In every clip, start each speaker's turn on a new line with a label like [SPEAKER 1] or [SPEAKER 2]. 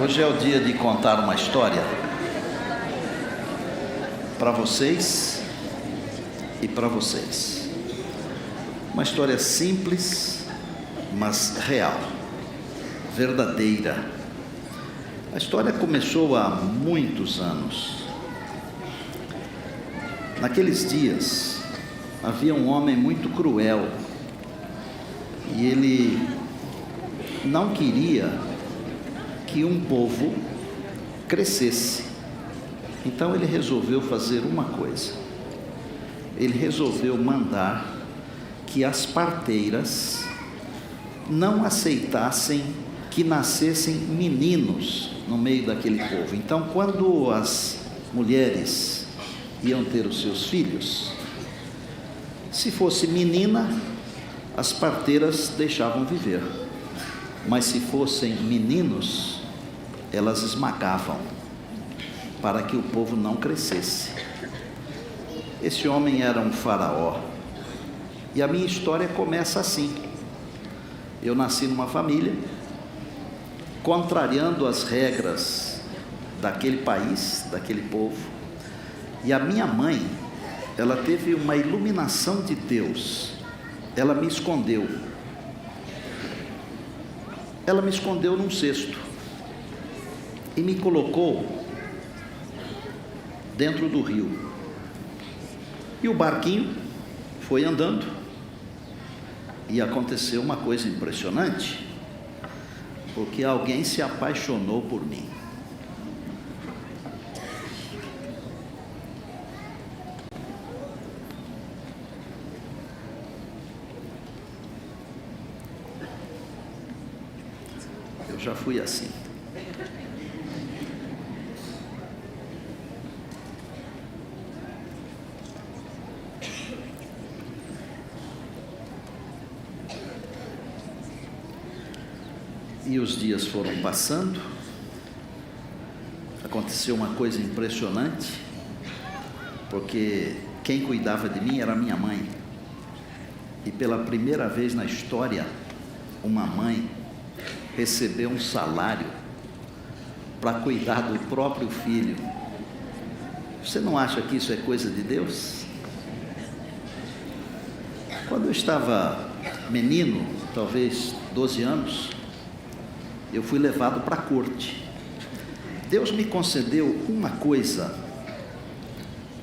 [SPEAKER 1] Hoje é o dia de contar uma história para vocês e para vocês. Uma história simples, mas real, verdadeira. A história começou há muitos anos. Naqueles dias, havia um homem muito cruel e ele não queria que um povo crescesse. Então ele resolveu fazer uma coisa. Ele resolveu mandar que as parteiras não aceitassem que nascessem meninos no meio daquele povo. Então, quando as mulheres iam ter os seus filhos, se fosse menina, as parteiras deixavam viver. Mas se fossem meninos, elas esmagavam, para que o povo não crescesse. Esse homem era um faraó. E a minha história começa assim. Eu nasci numa família, contrariando as regras daquele país, daquele povo. E a minha mãe, ela teve uma iluminação de Deus. Ela me escondeu. Ela me escondeu num cesto e me colocou dentro do rio. E o barquinho foi andando e aconteceu uma coisa impressionante, porque alguém se apaixonou por mim. Eu já fui assim. E os dias foram passando, aconteceu uma coisa impressionante, porque quem cuidava de mim era minha mãe. E pela primeira vez na história, uma mãe recebeu um salário para cuidar do próprio filho. Você não acha que isso é coisa de Deus? Quando eu estava menino, talvez 12 anos, eu fui levado para a corte. Deus me concedeu uma coisa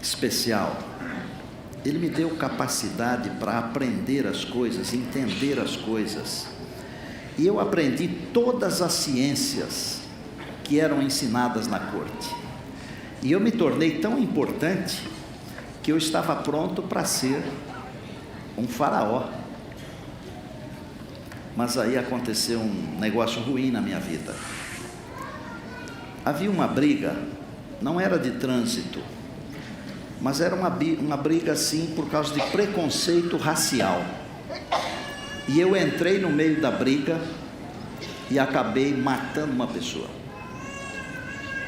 [SPEAKER 1] especial. Ele me deu capacidade para aprender as coisas, entender as coisas. E eu aprendi todas as ciências que eram ensinadas na corte. E eu me tornei tão importante que eu estava pronto para ser um faraó. Mas aí aconteceu um negócio ruim na minha vida. Havia uma briga, não era de trânsito, mas era uma briga assim por causa de preconceito racial. E eu entrei no meio da briga e acabei matando uma pessoa.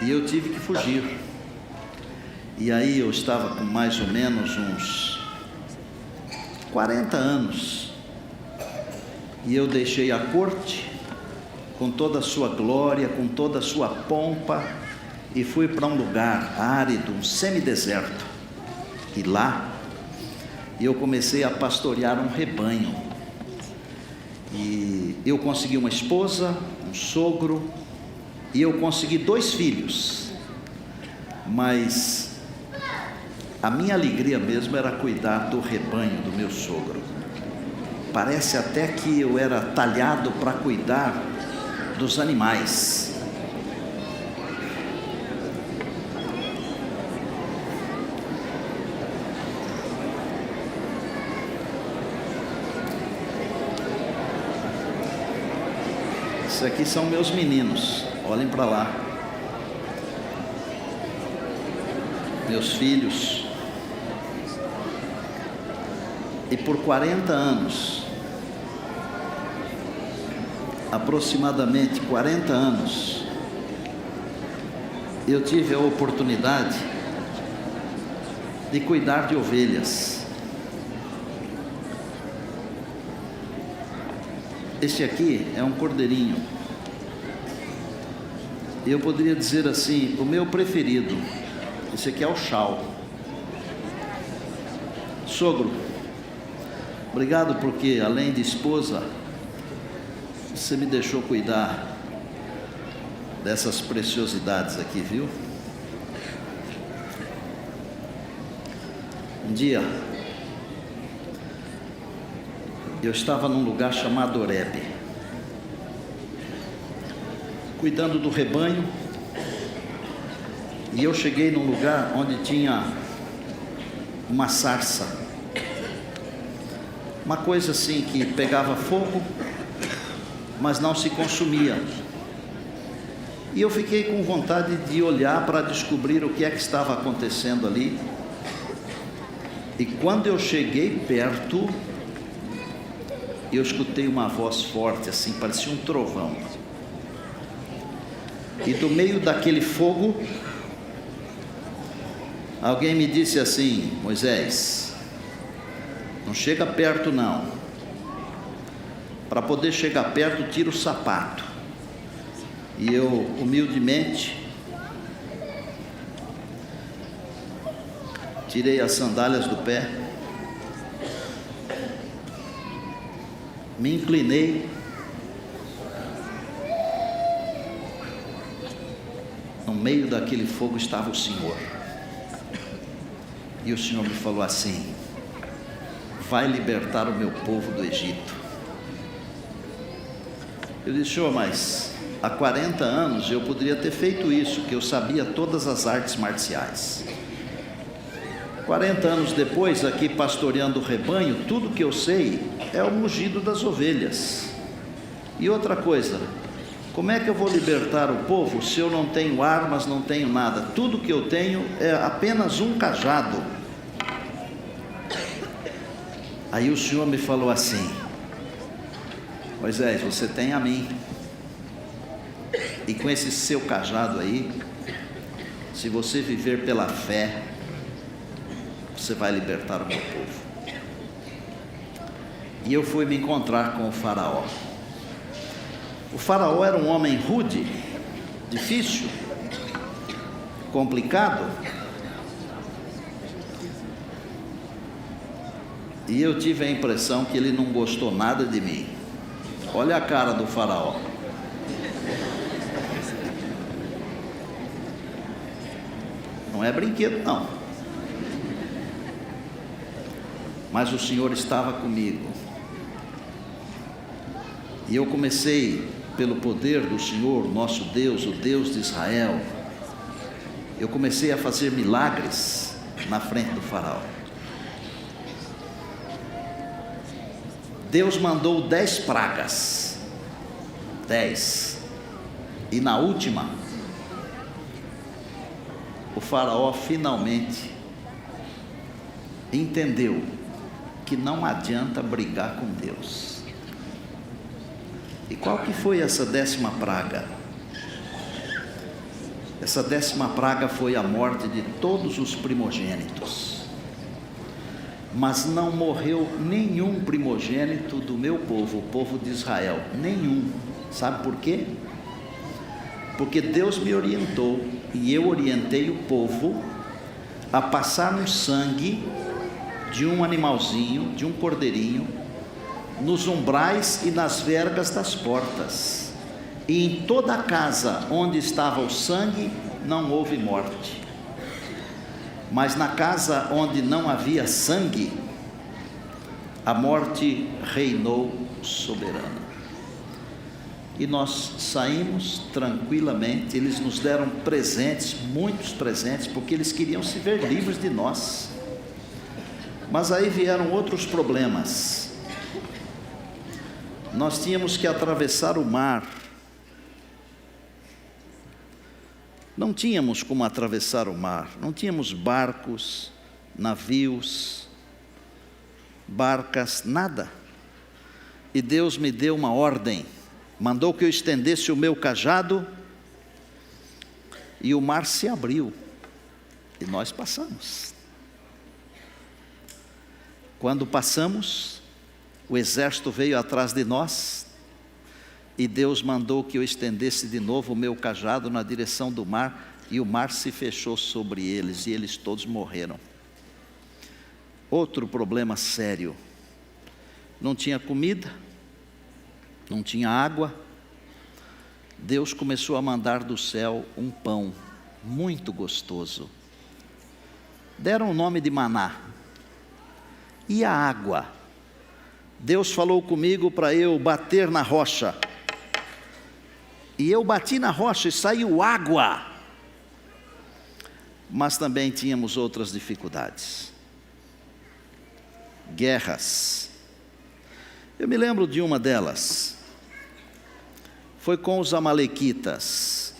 [SPEAKER 1] E eu tive que fugir. E aí eu estava com mais ou menos uns 40 anos. E eu deixei a corte, com toda a sua glória, com toda a sua pompa, e fui para um lugar árido, um semideserto. E lá, eu comecei a pastorear um rebanho. E eu consegui uma esposa, um sogro, e eu consegui 2 filhos. Mas a minha alegria mesmo era cuidar do rebanho do meu sogro. Parece até que eu era talhado para cuidar dos animais. Esses aqui são meus meninos, olhem para lá. Meus filhos. E por 40 anos, aproximadamente 40 anos, eu tive a oportunidade de cuidar de ovelhas. Este aqui é um cordeirinho. Eu poderia dizer assim, o meu preferido, esse aqui é o Chau. Sogro, obrigado porque além de esposa, você me deixou cuidar dessas preciosidades aqui, viu? Um dia, eu estava num lugar chamado Horebe, cuidando do rebanho, e eu cheguei num lugar onde tinha uma sarça, uma coisa assim que pegava fogo, mas não se consumia. E eu fiquei com vontade de olhar para descobrir o que é que estava acontecendo ali. E quando eu cheguei perto, eu escutei uma voz forte, assim, parecia um trovão. E do meio daquele fogo, alguém me disse assim: Moisés, não chega perto não. Para poder chegar perto, tira o sapato. E eu, humildemente, tirei as sandálias do pé, me inclinei, no meio daquele fogo estava o Senhor. E o Senhor me falou assim: vai libertar o meu povo do Egito. Eu disse: Senhor, mas há 40 anos eu poderia ter feito isso, que eu sabia todas as artes marciais. 40 anos depois, aqui pastoreando o rebanho, tudo que eu sei é o mugido das ovelhas. E outra coisa, como é que eu vou libertar o povo se eu não tenho armas, não tenho nada? Tudo que eu tenho é apenas um cajado. Aí o Senhor me falou assim: Moisés, você tem a mim, e com esse seu cajado aí, se você viver pela fé, você vai libertar o meu povo. E eu fui me encontrar com o faraó. O faraó era um homem rude, difícil, complicado. E eu tive a impressão que ele não gostou nada de mim. Olha a cara do faraó. Não é brinquedo não. Mas o Senhor estava comigo. E eu comecei, pelo poder do Senhor, nosso Deus, o Deus de Israel, eu comecei a fazer milagres na frente do faraó. Deus mandou 10 pragas, 10, e na última, o faraó finalmente entendeu que não adianta brigar com Deus. E qual que foi essa 10ª praga? Essa 10ª praga foi a morte de todos os primogênitos. Mas não morreu nenhum primogênito do meu povo, o povo de Israel, nenhum. Sabe por quê? Porque Deus me orientou, e eu orientei o povo a passar no sangue de um animalzinho, de um cordeirinho, nos umbrais e nas vergas das portas. E em toda a casa onde estava o sangue, não houve morte. Mas na casa onde não havia sangue, a morte reinou soberana. E nós saímos tranquilamente. Eles nos deram presentes, muitos presentes, porque eles queriam se ver livres de nós. Mas aí vieram outros problemas. Nós tínhamos que atravessar o mar. Não tínhamos como atravessar o mar, não tínhamos barcos, navios, barcas, nada. E Deus me deu uma ordem, mandou que eu estendesse o meu cajado, e o mar se abriu, e nós passamos. Quando passamos, o exército veio atrás de nós, E Deus mandou que eu estendesse de novo o meu cajado na direção do mar, e o mar se fechou sobre eles, e eles todos morreram. Outro problema sério: não tinha comida, não tinha água. Deus começou a mandar do céu um pão muito gostoso. Deram o nome de maná. E a água? Deus falou comigo para eu bater na rocha. E eu bati na rocha e saiu água. Mas também tínhamos outras dificuldades. Guerras. Eu me lembro de uma delas. Foi com os amalequitas.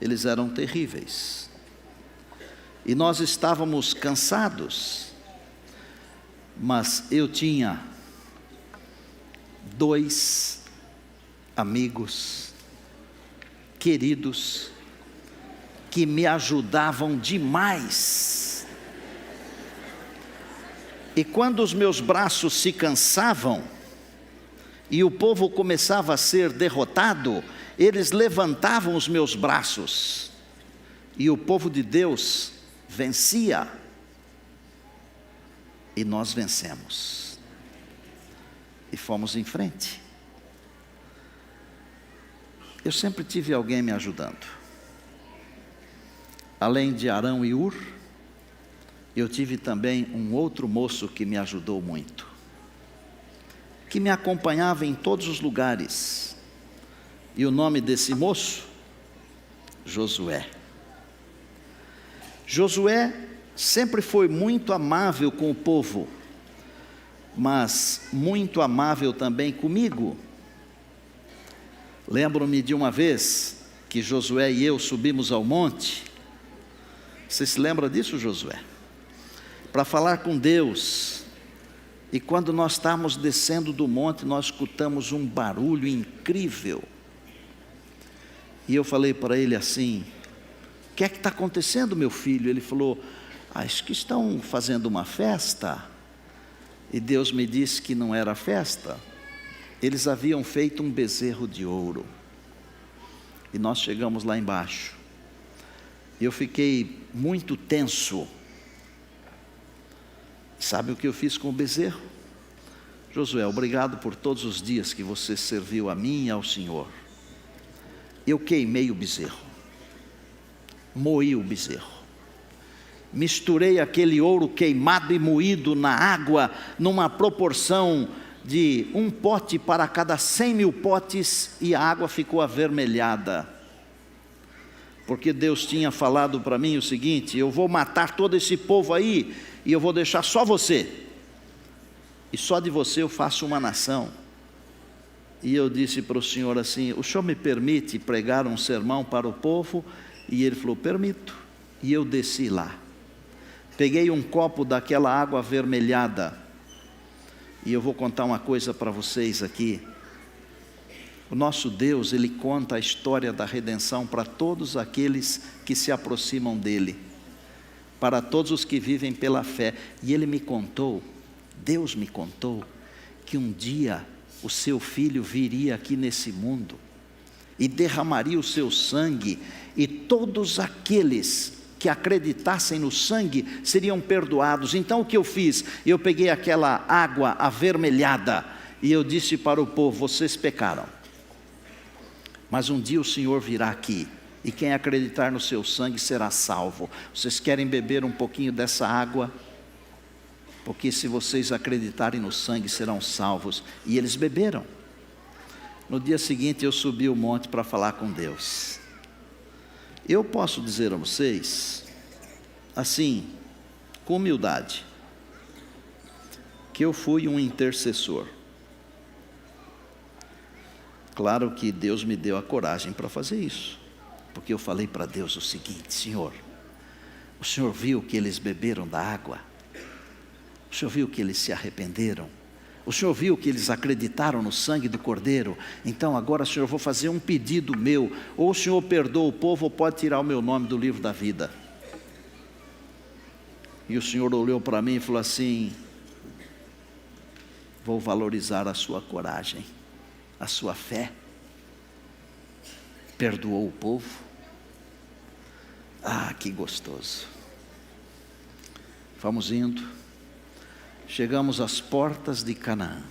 [SPEAKER 1] Eles eram terríveis. E nós estávamos cansados. Mas eu tinha 2 amigos queridos que me ajudavam demais. E quando os meus braços se cansavam e o povo começava a ser derrotado, eles levantavam os meus braços e o povo de Deus vencia. E nós vencemos. E fomos em frente. Eu sempre tive alguém me ajudando. Além de Arão e Ur, eu tive também um outro moço que me ajudou muito, que me acompanhava em todos os lugares. E o nome desse moço? Josué. Josué sempre foi muito amável com o povo, mas muito amável também comigo. Lembro-me de uma vez que Josué e eu subimos ao monte. Você se lembra disso, Josué? Para falar com Deus. E quando nós estávamos descendo do monte, nós escutamos um barulho incrível. E eu falei para ele assim: o que é que está acontecendo, meu filho? Ele falou: acho que estão fazendo uma festa. E Deus me disse que não era festa. Eles haviam feito um bezerro de ouro. E nós chegamos lá embaixo. Eu fiquei muito tenso. Sabe o que eu fiz com o bezerro? Josué, obrigado por todos os dias que você serviu a mim e ao Senhor. Eu queimei o bezerro. Moí o bezerro. Misturei aquele ouro queimado e moído na água, numa proporção de 1 pote para cada 100 mil potes, e a água ficou avermelhada. Porque Deus tinha falado para mim o seguinte: eu vou matar todo esse povo aí, e eu vou deixar só você. E só de você eu faço uma nação. E eu disse para o Senhor assim: o Senhor me permite pregar um sermão para o povo? E Ele falou: permito. E eu desci lá. Peguei um copo daquela água avermelhada. E eu vou contar uma coisa para vocês aqui. O nosso Deus, Ele conta a história da redenção para todos aqueles que se aproximam dEle, para todos os que vivem pela fé. E Ele me contou, Deus me contou, que um dia o seu Filho viria aqui nesse mundo e derramaria o seu sangue, e todos aqueles que acreditassem no sangue seriam perdoados. Então o que eu fiz? Eu peguei aquela água avermelhada e eu disse para o povo: vocês pecaram, mas um dia o Senhor virá aqui, e quem acreditar no seu sangue será salvo. Vocês querem beber um pouquinho dessa água? Porque se vocês acreditarem no sangue serão salvos. E eles beberam. No dia seguinte eu subi o monte para falar com Deus. Eu posso dizer a vocês, assim, com humildade, que eu fui um intercessor. Claro que Deus me deu a coragem para fazer isso, porque eu falei para Deus o seguinte: Senhor, o Senhor viu que eles beberam da água, o Senhor viu que eles se arrependeram, o Senhor viu que eles acreditaram no sangue do Cordeiro. Então agora, Senhor, eu vou fazer um pedido meu: ou o Senhor perdoa o povo, ou pode tirar o meu nome do livro da vida. E o Senhor olhou para mim e falou assim: vou valorizar a sua coragem. a sua fé, perdoou o povo. Ah, que gostoso. Vamos indo, chegamos às portas de Canaã.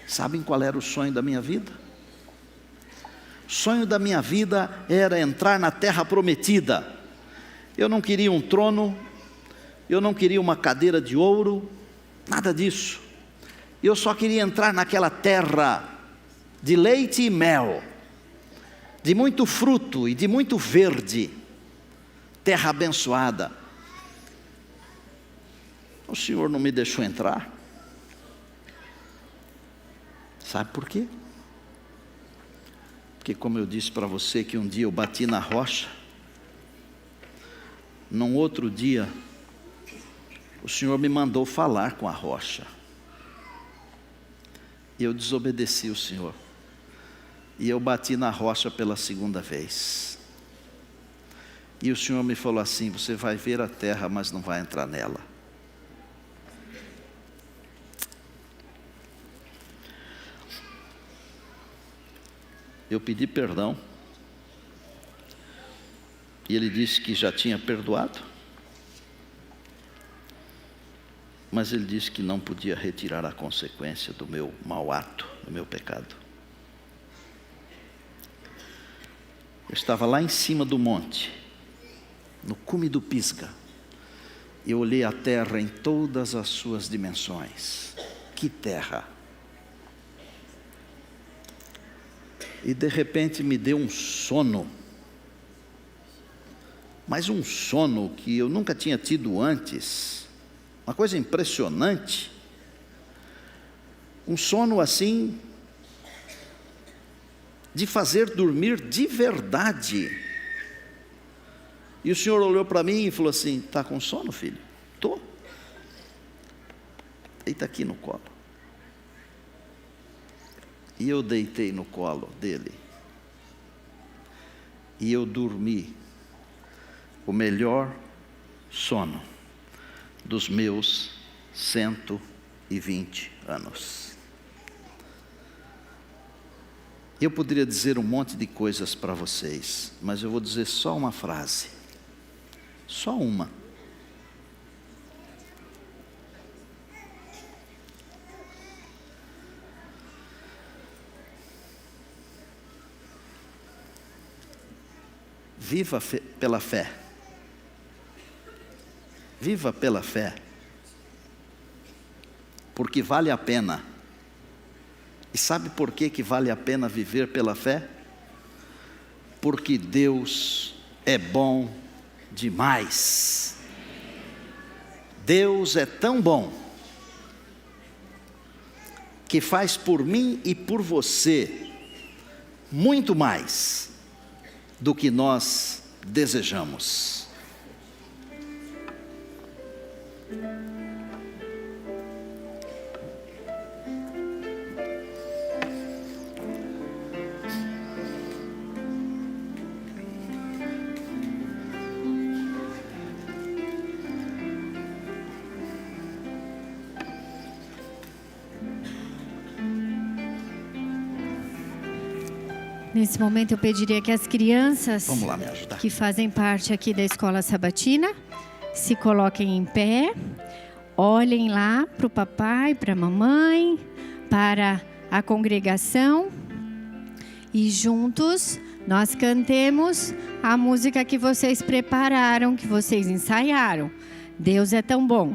[SPEAKER 1] Sabem qual era o sonho da minha vida? O sonho da minha vida era entrar na terra prometida. Eu não queria um trono, eu não queria uma cadeira de ouro, nada disso. Eu só queria entrar naquela terra de leite e mel, de muito fruto e de muito verde, terra abençoada. O Senhor não me deixou entrar. Sabe por quê? Porque, como eu disse para você, que um dia eu bati na rocha, num outro dia o Senhor me mandou falar com a rocha, e eu desobedeci o Senhor, e eu bati na rocha pela segunda vez, e o Senhor me falou assim: você vai ver a terra, mas não vai entrar nela. Eu pedi perdão, e Ele disse que já tinha perdoado, mas Ele disse que não podia retirar a consequência do meu mau ato, do meu pecado. Eu estava lá em cima do monte, no cume do Pisga, e eu olhei a terra em todas as suas dimensões. Que terra! E de repente me deu um sono, mas um sono que eu nunca tinha tido antes, uma coisa impressionante, um sono assim, de fazer dormir de verdade. E o Senhor olhou para mim e falou assim: está com sono, filho? Estou. Deita aqui no colo. E eu deitei no colo dele, e eu dormi o melhor sono dos meus 120 anos. Eu poderia dizer um monte de coisas para vocês, mas eu vou dizer só uma frase, só uma. Viva pela fé. Viva pela fé. Porque vale a pena. E sabe por que vale a pena viver pela fé? Porque Deus é bom demais. Deus é tão bom que faz por mim e por você muito mais do que nós desejamos.
[SPEAKER 2] Nesse momento eu pediria que as crianças
[SPEAKER 1] Vamos lá me ajudar,
[SPEAKER 2] que fazem parte aqui da Escola Sabatina se coloquem em pé, olhem lá para o papai, para a mamãe, para a congregação, e juntos nós cantemos a música que vocês prepararam, que vocês ensaiaram. Deus é tão bom.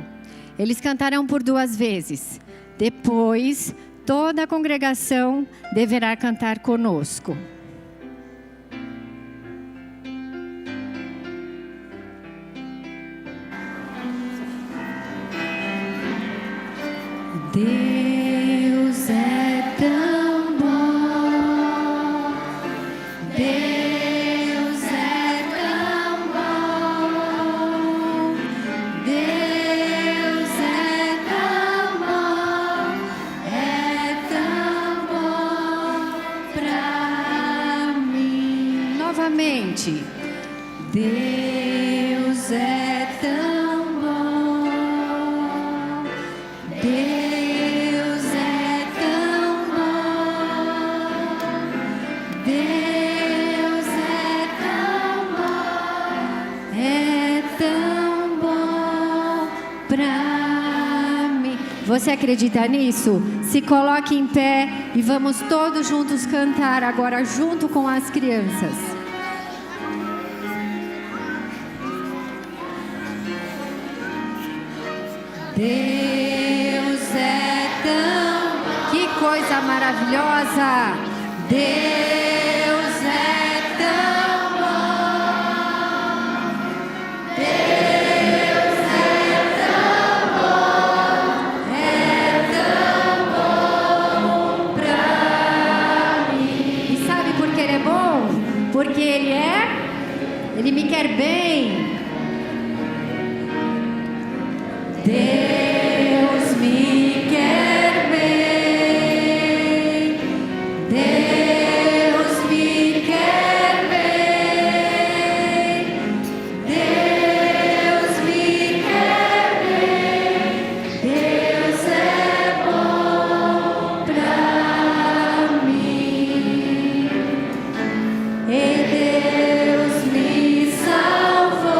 [SPEAKER 2] Eles cantarão por 2 vezes. Depois, toda a congregação deverá cantar conosco. Deus é tão bom. Deus é tão bom. Deus é tão bom. É tão bom pra mim. Novamente. Deus é tão bom. Deus é tão bom. Você acredita nisso? Se coloque em pé e vamos todos juntos cantar agora junto com as crianças. Deus é tão... Que coisa maravilhosa! Deus é tão bom. Deus é tão bom pra mim. E sabe por que Ele é bom? Porque Ele me quer bem. Deus me quer bem, Deus me quer bem, Deus me quer bem, Deus é bom pra mim, e Deus me salvou.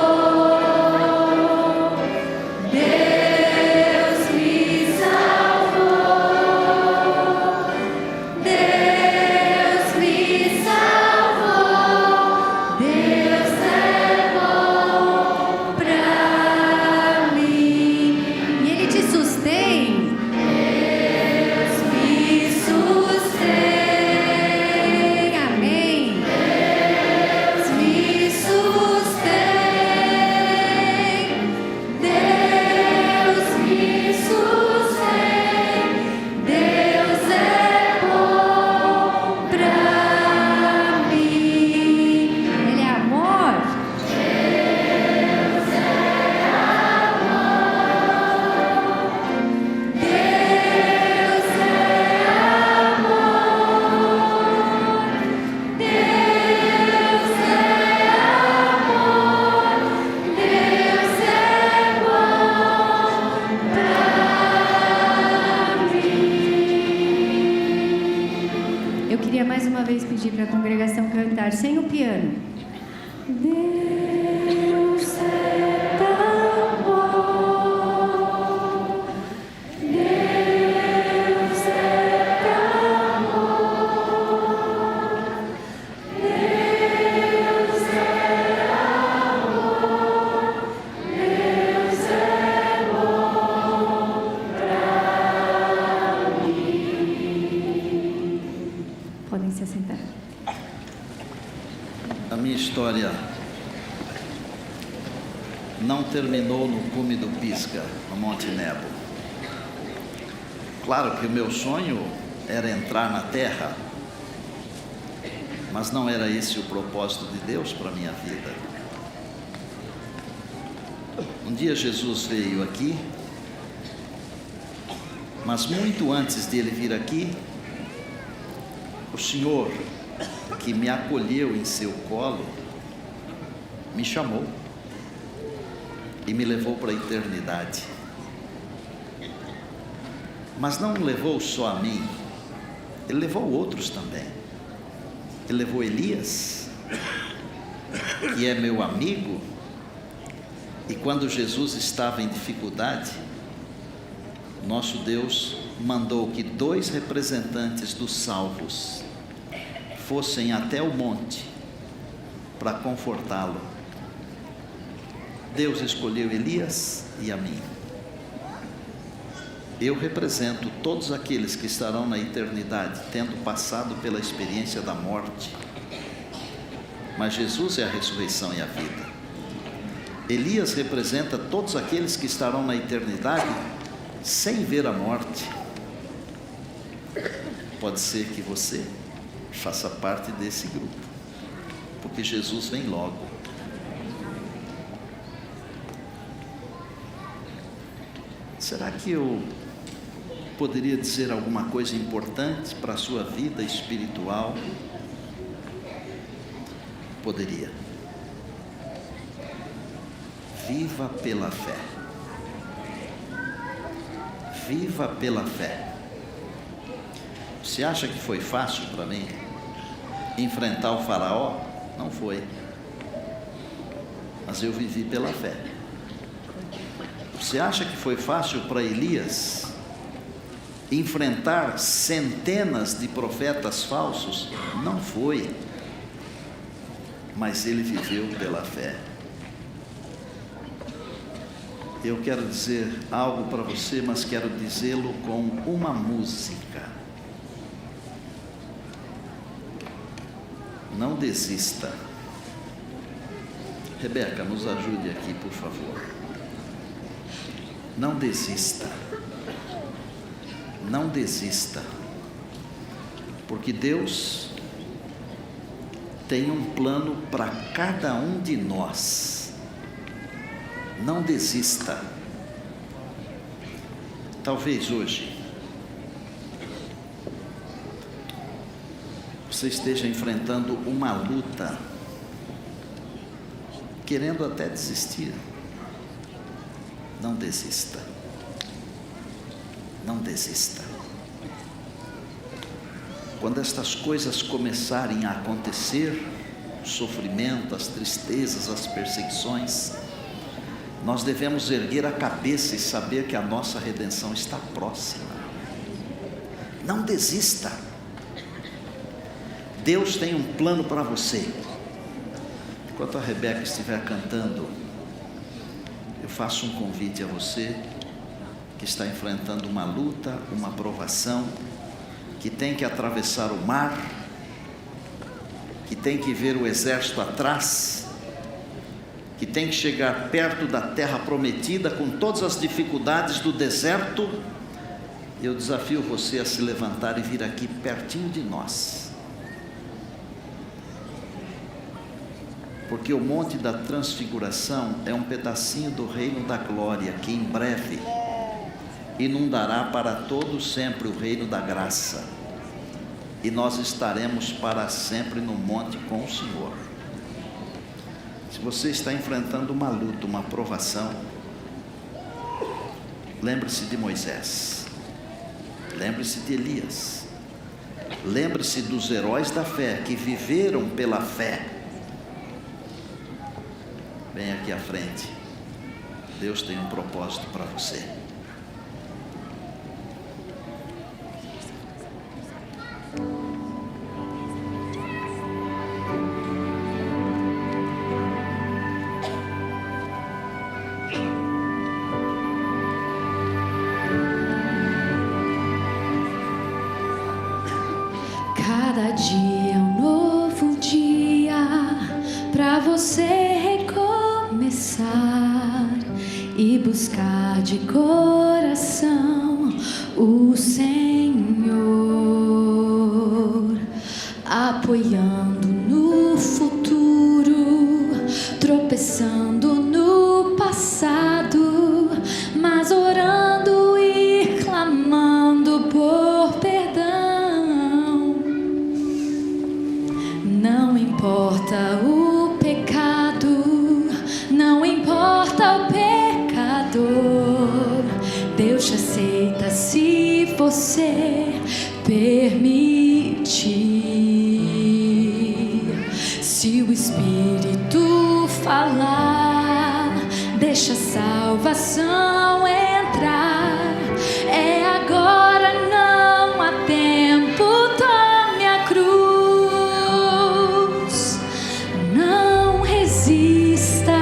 [SPEAKER 2] Pedir para a congregação cantar sem o piano. Deus é tão bom, Deus é tão bom, Deus é amor, Deus é bom pra mim. Podem se assentar.
[SPEAKER 1] A minha história não terminou no cume do Pisca, no Monte Nebo. Claro que o meu sonho era entrar na terra, mas não era esse o propósito de Deus para a minha vida. Um dia Jesus veio aqui, mas muito antes dele vir aqui, o Senhor, que me acolheu em seu colo, me chamou e me levou para a eternidade. Mas não levou só a mim, Ele levou outros também. Ele levou Elias, que é meu amigo, e quando Jesus estava em dificuldade, nosso Deus mandou que 2 representantes dos salvos fossem até o monte para confortá-lo. Deus escolheu Elias e a mim. Eu represento todos aqueles que estarão na eternidade, tendo passado pela experiência da morte. Mas Jesus é a ressurreição e a vida. Elias representa todos aqueles que estarão na eternidade sem ver a morte. Pode ser que você faça parte desse grupo, porque Jesus vem logo. Será que eu poderia dizer alguma coisa importante para a sua vida espiritual? Poderia. Viva pela fé. Viva pela fé. Você acha que foi fácil para mim enfrentar o faraó? Não foi. Mas eu vivi pela fé. Você acha que foi fácil para Elias enfrentar centenas de profetas falsos? Não foi. Mas ele viveu pela fé. Eu quero dizer algo para você, mas quero dizê-lo com uma música. Não desista. Rebeca, nos ajude aqui, por favor. Não desista. Não desista. Porque Deus tem um plano para cada um de nós. Não desista. Talvez hoje você esteja enfrentando uma luta, querendo até desistir. Não desista. Não desista. Quando estas coisas começarem a acontecer, o sofrimento, as tristezas, as perseguições, nós devemos erguer a cabeça e saber que a nossa redenção está próxima. Não desista. Deus tem um plano para você. Enquanto a Rebeca estiver cantando, eu faço um convite a você que está enfrentando uma luta, uma provação, que tem que atravessar o mar, que tem que ver o exército atrás, que tem que chegar perto da terra prometida com todas as dificuldades do deserto. Eu desafio você a se levantar e vir aqui pertinho de nós, porque o Monte da Transfiguração é um pedacinho do reino da glória que em breve inundará para todo sempre o reino da graça, e nós estaremos para sempre no monte com o Senhor. Se você está enfrentando uma luta, uma provação, lembre-se de Moisés, lembre-se de Elias, lembre-se dos heróis da fé que viveram pela fé. Vem aqui à frente. Deus tem um propósito para você.
[SPEAKER 3] Cada dia é um novo dia para você recomeçar e buscar de coração o Senhor, apoiando no futuro, tropeçando no passado, mas orando e clamando por perdão. Não importa o pecado, não importa o pecador, Deus te aceita se você permitir. Se o Espírito falar, deixa a salvação entrar. É agora, não há tempo, tome a cruz. Não resista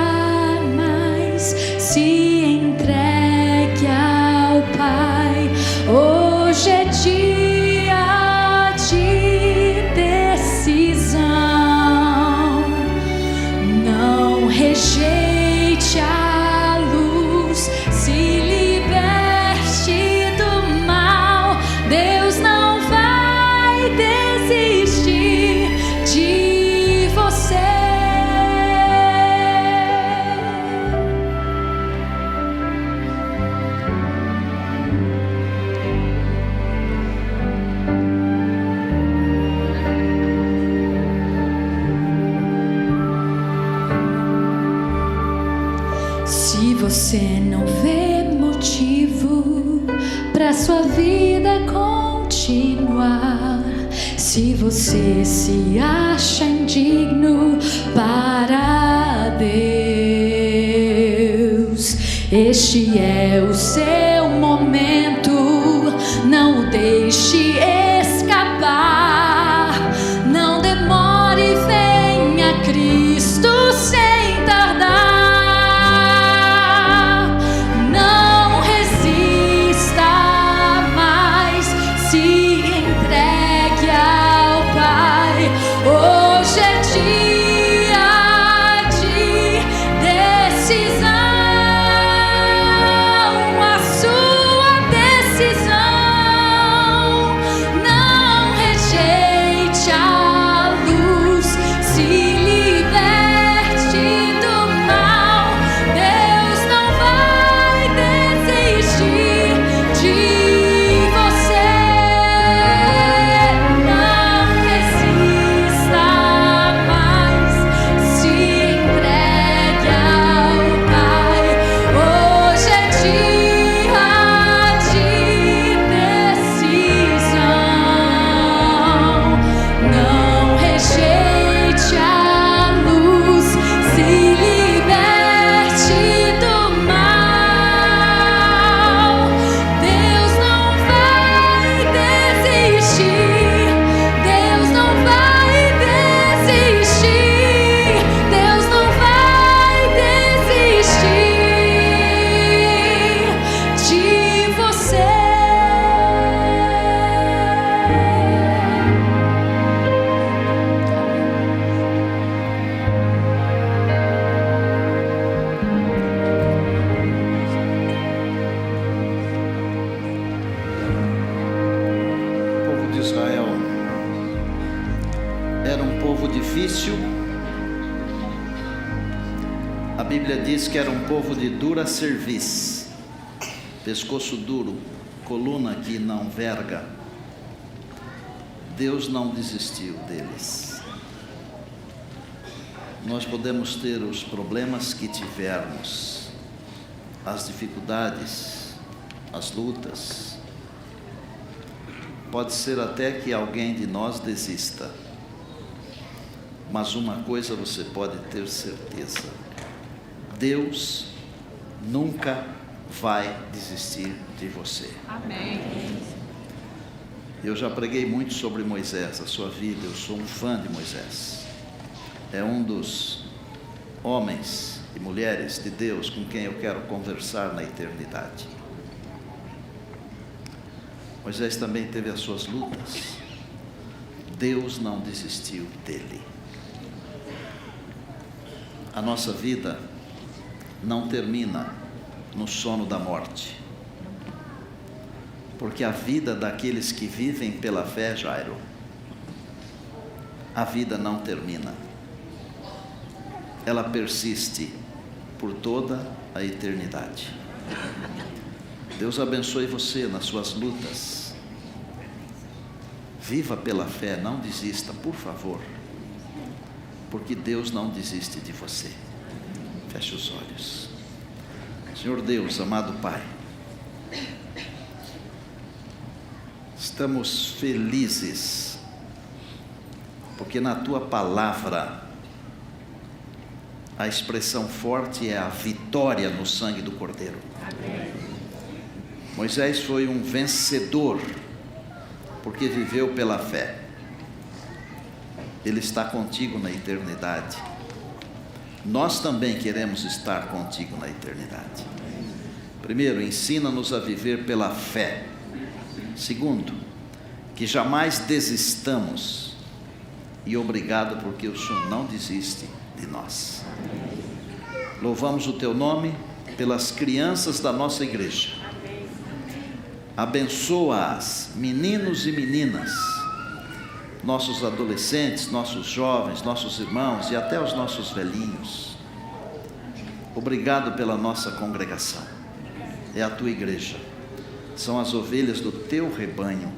[SPEAKER 3] mais, se entregue ao Pai. Hoje é dia de decisão. Não rejeite a luz, se liberte do mal. Deus não vai desistir de você. Se você não vê motivo para sua vida continuar, se você se acha indigno para Deus, este é o seu momento. Não
[SPEAKER 1] povo difícil. A Bíblia diz que era um povo de dura cerviz, pescoço duro, coluna que não verga. Deus não desistiu deles. Nós podemos ter os problemas que tivermos, as dificuldades, as lutas. Pode ser até que alguém de nós desista. Mas uma coisa você pode ter certeza: Deus nunca vai desistir de você.
[SPEAKER 4] Amém.
[SPEAKER 1] Eu já preguei muito sobre Moisés, a sua vida. Eu sou um fã de Moisés. É um dos homens e mulheres de Deus com quem eu quero conversar na eternidade. Moisés também teve as suas lutas. Deus não desistiu dele. A nossa vida não termina no sono da morte, porque a vida daqueles que vivem pela fé, Jairo, a vida não termina, ela persiste por toda a eternidade. Deus abençoe você nas suas lutas. Viva pela fé, não desista, por favor, porque Deus não desiste de você. Feche os olhos. Senhor Deus, amado Pai, estamos felizes, porque na Tua palavra a expressão forte é a vitória no sangue do Cordeiro. Amém. Moisés foi um vencedor, porque viveu pela fé. Ele está contigo na eternidade. Nós também queremos estar contigo na eternidade. Primeiro, ensina-nos a viver pela fé. Segundo, que jamais desistamos. E obrigado porque o Senhor não desiste de nós. Louvamos o Teu nome pelas crianças da nossa igreja. Abençoa-as, meninos e meninas, nossos adolescentes, nossos jovens, nossos irmãos e até os nossos velhinhos. Obrigado pela nossa congregação. É a Tua igreja. São as ovelhas do Teu rebanho.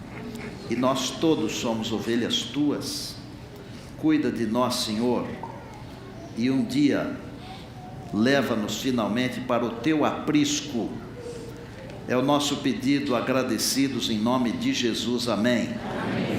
[SPEAKER 1] E nós todos somos ovelhas Tuas. Cuida de nós, Senhor. E um dia, leva-nos finalmente para o Teu aprisco. É o nosso pedido, agradecidos em nome de Jesus. Amém. Amém.